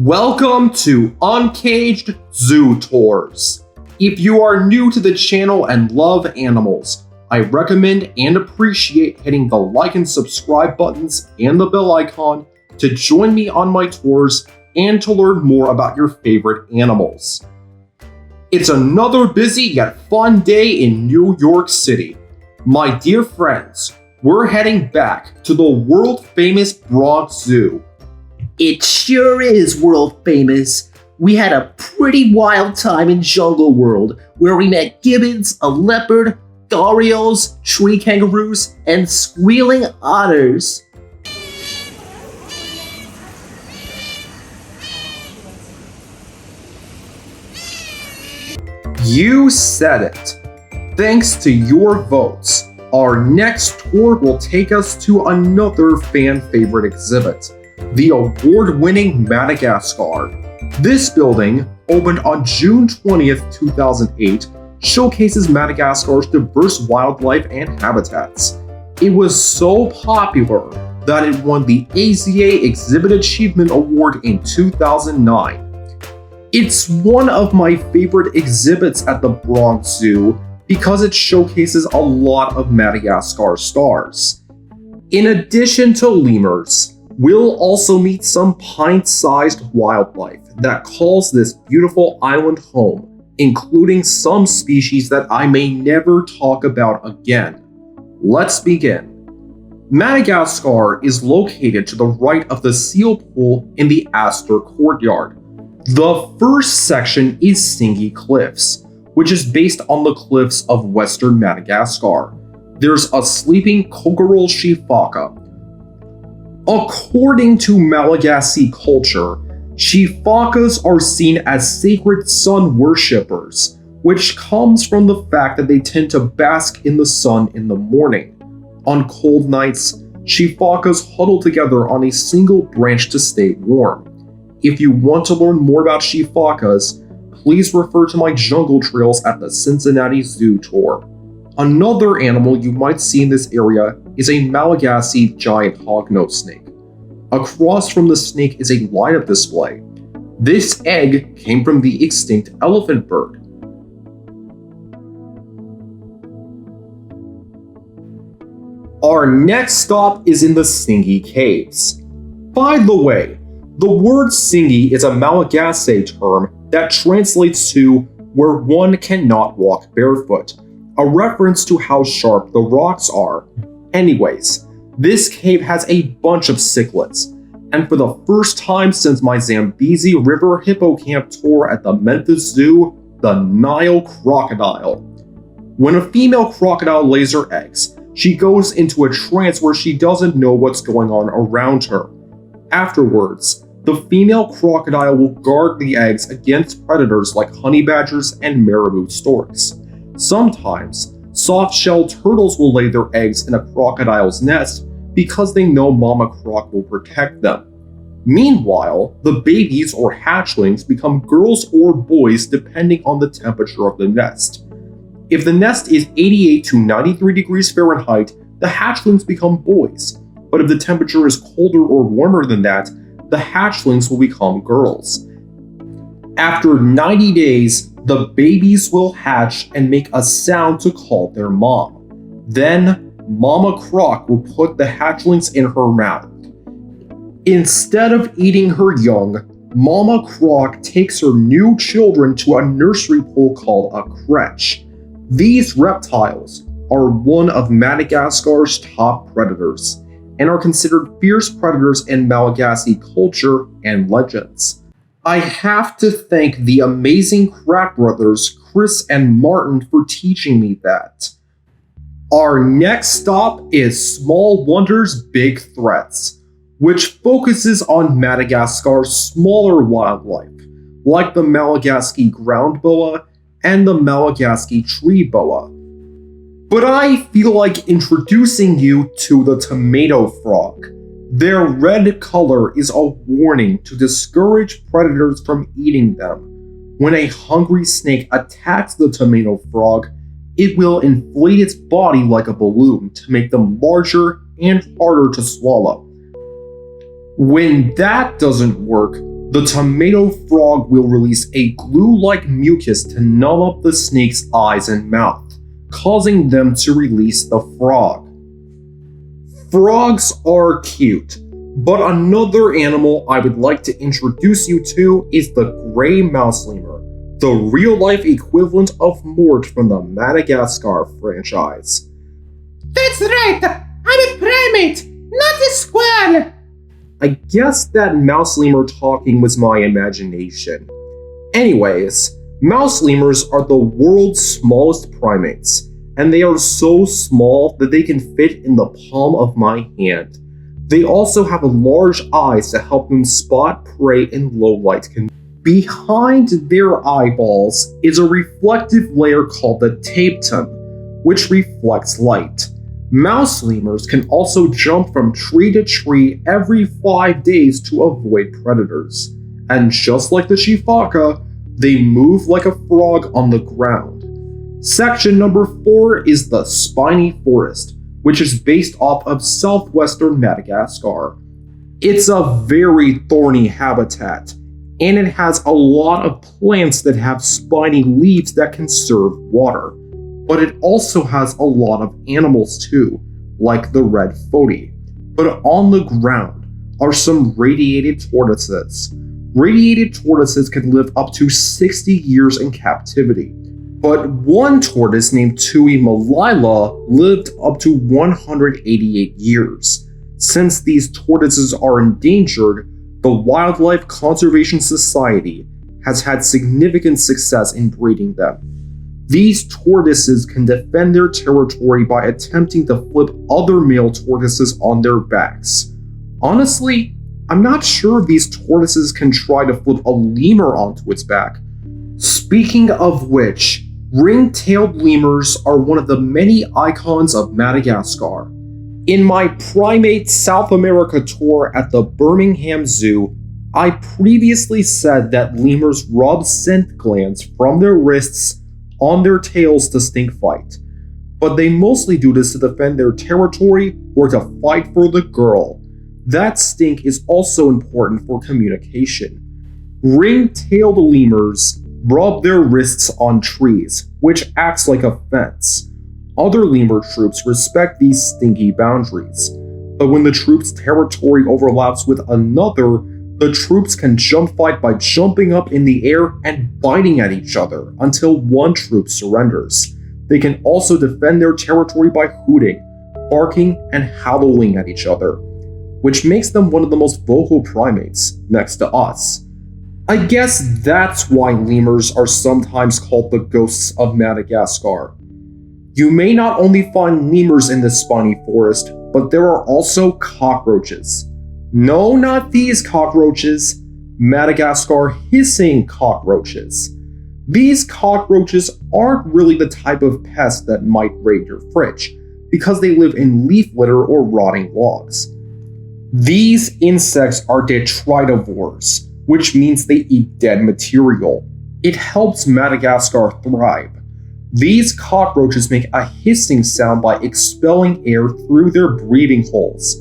Welcome to Uncaged Zoo Tours. If you are new to the channel and love animals, I recommend and appreciate hitting the like and subscribe buttons and the bell icon to join me on my tours and to learn more about your favorite animals. It's another busy yet fun day in New York City. My dear friends, we're heading back to the world-famous Bronx Zoo. It sure is world famous. We had a pretty wild time in Jungle World, where we met gibbons, a leopard, gharials, tree kangaroos, and squealing otters. You said it. Thanks to your votes, our next tour will take us to another fan favorite exhibit, the award-winning Madagascar. This building, opened on June 20th, 2008, showcases Madagascar's diverse wildlife and habitats. It was so popular that it won the AZA Exhibit Achievement Award in 2009. It's one of my favorite exhibits at the Bronx Zoo because it showcases a lot of Madagascar stars. In addition to lemurs, we'll also meet some pint-sized wildlife that calls this beautiful island home, including some species that I may never talk about again. Let's begin. Madagascar is located to the right of the seal pool in the Astor Courtyard. The first section is Singi Cliffs, which is based on the cliffs of western Madagascar. There's a sleeping cockerel sifaka. According to Malagasy culture, sifakas are seen as sacred sun worshippers, which comes from the fact that they tend to bask in the sun in the morning. On cold nights, sifakas huddle together on a single branch to stay warm. If you want to learn more about sifakas, please refer to my jungle trails at the Cincinnati Zoo tour. Another animal you might see in this area is a Malagasy giant hognose snake. Across from the snake is a light-up display. This egg came from the extinct elephant bird. Our next stop is in the Singi Caves. By the way, the word Singi is a Malagasy term that translates to where one cannot walk barefoot, a reference to how sharp the rocks are. Anyways, this cave has a bunch of cichlids, and for the first time since my Zambezi River Hippocamp tour at the Memphis Zoo, the Nile crocodile. When a female crocodile lays her eggs, she goes into a trance where she doesn't know what's going on around her. Afterwards, the female crocodile will guard the eggs against predators like honey badgers and marabou storks. Sometimes, soft-shelled turtles will lay their eggs in a crocodile's nest because they know Mama Croc will protect them. Meanwhile, the babies or hatchlings become girls or boys depending on the temperature of the nest. If the nest is 88 to 93 degrees Fahrenheit, the hatchlings become boys, but if the temperature is colder or warmer than that, the hatchlings will become girls. After 90 days, the babies will hatch and make a sound to call their mom. Then, Mama Croc will put the hatchlings in her mouth. Instead of eating her young, Mama Croc takes her new children to a nursery pool called a creche. These reptiles are one of Madagascar's top predators, and are considered fierce predators in Malagasy culture and legends. I have to thank the amazing Crap brothers, Chris and Martin, for teaching me that. Our next stop is Small Wonders, Big Threats, which focuses on Madagascar's smaller wildlife, like the Malagasy ground boa and the Malagasy tree boa. But I feel like introducing you to the tomatofrog. Their red color is a warning to discourage predators from eating them. When a hungry snake attacks the tomatofrog, it will inflate its body like a balloon to make them larger and harder to swallow. When that doesn't work, The tomato frog will release a glue-like mucus to numb up the snake's eyes and mouth, causing them to release the frog. Frogs are cute, but another animal I would like to introduce you to is the gray mouselemur, the real-life equivalent of Mort from the Madagascar franchise. That's right! I'm a primate, not a squirrel! I guess that mouselemur talking was my imagination. Anyways, mouselemurs are the world's smallest primates, and they are so small that they can fit in the palm of my hand. They also have large eyes to help them spot prey in low light conditions. Behind their eyeballs is a reflective layer called the tapetum, which reflects light. Mouselemurs can also jump from tree to tree every 5 days to avoid predators. And just like the sifaka, they move like a frog on the ground. Section number 4 is the Spiny Forest, which is based off of southwestern Madagascar. It's a very thorny habitat, and it has a lot of plants that have spiny leaves that conserve water. But it also has a lot of animals too, like the red fody. But on the ground are some radiated tortoises. Radiated tortoises can live up to 60 years in captivity. But one tortoise named Tui Malila lived up to 188 years. Since these tortoises are endangered, the Wildlife Conservation Society has had significant success in breeding them. These tortoises can defend their territory by attempting to flip other male tortoises on their backs. Honestly, I'm not sure if these tortoises can try to flip a lemur onto its back. Speaking of which, ring-tailed lemurs are one of the many icons of Madagascar. In my Primate South America tour at the Birmingham Zoo, I previously said that lemurs rub scent glands from their wrists on their tails to stink fight, but they mostly do this to defend their territory or to fight for the girl. That stink is also important for communication. Ring-tailed lemurs rub their wrists on trees, which acts like a fence. Other lemur troops respect these stinky boundaries, but when the troop's territory overlaps with another, the troops can jump fight by jumping up in the air and biting at each other until one troop surrenders. They can also defend their territory by hooting, barking, and howling at each other, which makes them one of the most vocal primates next to us. I guess that's why lemurs are sometimes called the ghosts of Madagascar. You may not only find lemurs in the Spiny Forest, but there are also cockroaches. No, not these cockroaches. Madagascar hissing cockroaches. These cockroaches aren't really the type of pest that might raid your fridge, because they live in leaf litter or rotting logs. These insects are detritivores, which means they eat dead material. It helps Madagascar thrive. These cockroaches make a hissing sound by expelling air through their breathing holes.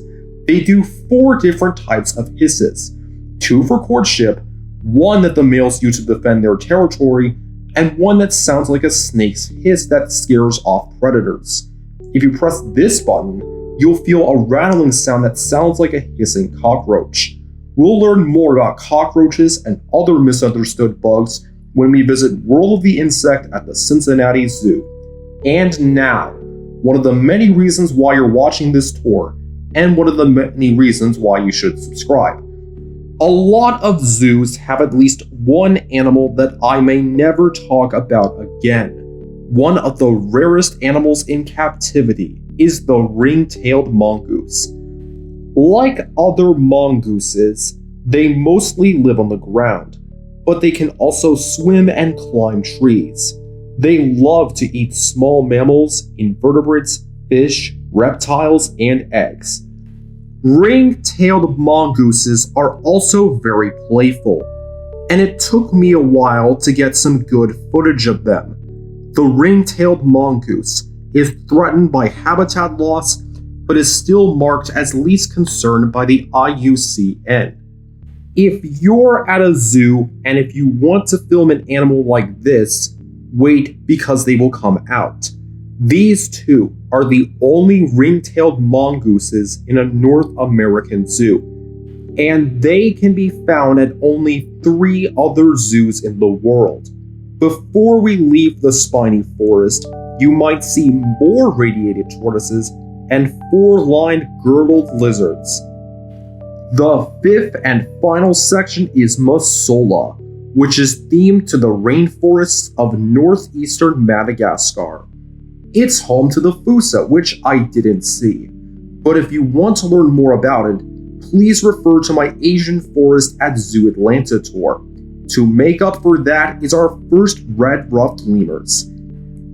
They do 4 different types of hisses, 2 for courtship, 1 that the males use to defend their territory, and 1 that sounds like a snake's hiss that scares off predators. If you press this button, you'll feel a rattling sound that sounds like a hissing cockroach. We'll learn more about cockroaches and other misunderstood bugs when we visit World of the Insect at the Cincinnati Zoo. And now, one of the many reasons why you're watching this tour, and one of the many reasons why you should subscribe. A lot of zoos have at least one animal that I may never talk about again. One of the rarest animals in captivity is the ring-tailed mongoose. Like other mongooses, they mostly live on the ground, but they can also swim and climb trees. They love to eat small mammals, invertebrates, fish, reptiles, and eggs. Ring-tailed mongooses are also very playful, and it took me a while to get some good footage of them. The ring-tailed mongoose is threatened by habitat loss, but is still marked as least concern by the IUCN. If you're at a zoo and if you want to film an animal like this, wait because they will come out. These two are the only ring-tailed mongooses in a North American zoo, and they can be found at only 3 other zoos in the world. Before we leave the Spiny Forest, you might see more radiated tortoises and 4-lined girdled lizards. The 5th and final section is Masola, which is themed to the rainforests of northeastern Madagascar. It's home to the Fusa, which I didn't see. But if you want to learn more about it, please refer to my Asian Forest at Zoo Atlanta tour. To make up for that is our first red-ruffed lemurs.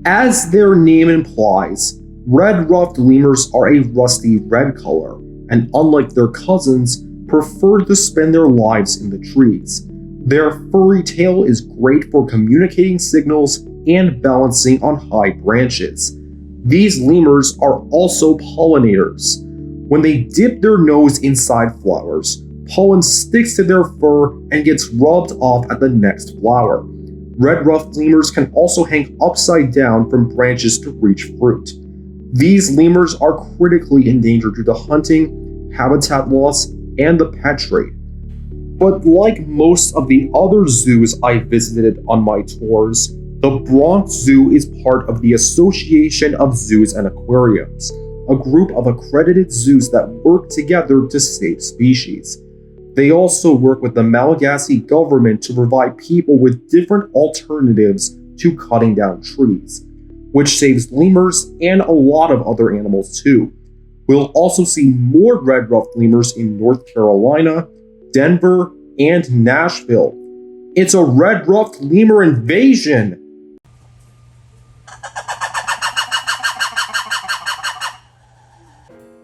As their name implies, red-ruffed lemurs are a rusty red color, and unlike their cousins, prefer to spend their lives in the trees. Their furry tail is great for communicating signals and balancing on high branches. These lemurs are also pollinators. When they dip their nose inside flowers, pollen sticks to their fur and gets rubbed off at the next flower. Red-ruffed lemurs can also hang upside down from branches to reach fruit. These lemurs are critically endangered due to hunting, habitat loss, and the pet trade. But like most of the other zoos I visited on my tours, the Bronx Zoo is part of the Association of Zoos and Aquariums, a group of accredited zoos that work together to save species. They also work with the Malagasy government to provide people with different alternatives to cutting down trees, which saves lemurs and a lot of other animals too. We'll also see more red-ruffed lemurs in North Carolina, Denver, and Nashville. It's a red-ruffed lemur invasion!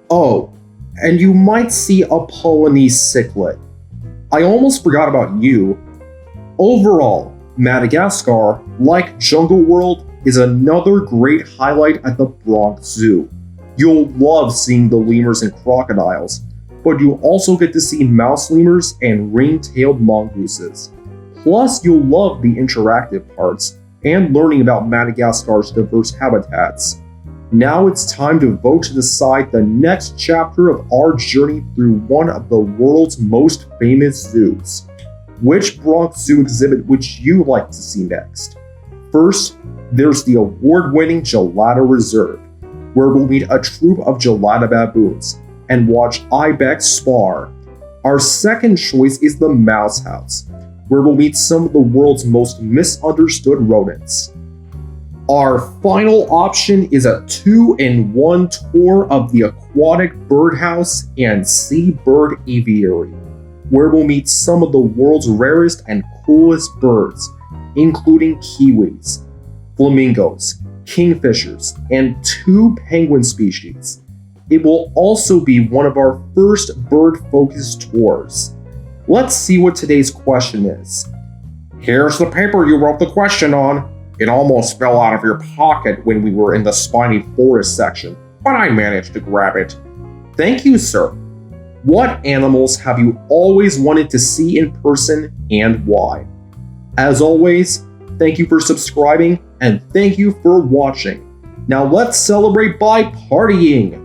Oh, and you might see a Polynese cichlid. I almost forgot about you. Overall, Madagascar, like Jungle World, is another great highlight at the Bronx Zoo. You'll love seeing the lemurs and crocodiles, but you'll also get to see mouselemurs and ring-tailed mongooses. Plus, you'll love the interactive parts and learning about Madagascar's diverse habitats. Now it's time to vote to decide the next chapter of our journey through one of the world's most famous zoos. Which Bronx Zoo exhibit would you like to see next? First, there's the award-winning Gelada Reserve, where we'll meet a troop of Gelada baboons and watch ibex spar. Our second choice is the Mouse House, where we'll meet some of the world's most misunderstood rodents. Our final option is a 2-in-1 tour of the Aquatic Birdhouse and Seabird Aviary, where we'll meet some of the world's rarest and coolest birds, including kiwis, flamingos, kingfishers, and 2 penguin species. It will also be one of our first bird-focused tours. Let's see what today's question is. Here's the paper you wrote the question on. It almost fell out of your pocket when we were in the Spiny Forest section, but I managed to grab it. Thank you, sir. What animals have you always wanted to see in person and why? As always, thank you for subscribing and thank you for watching. Now let's celebrate by partying!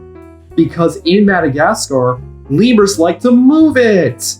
Because in Madagascar, lemurs like to move it!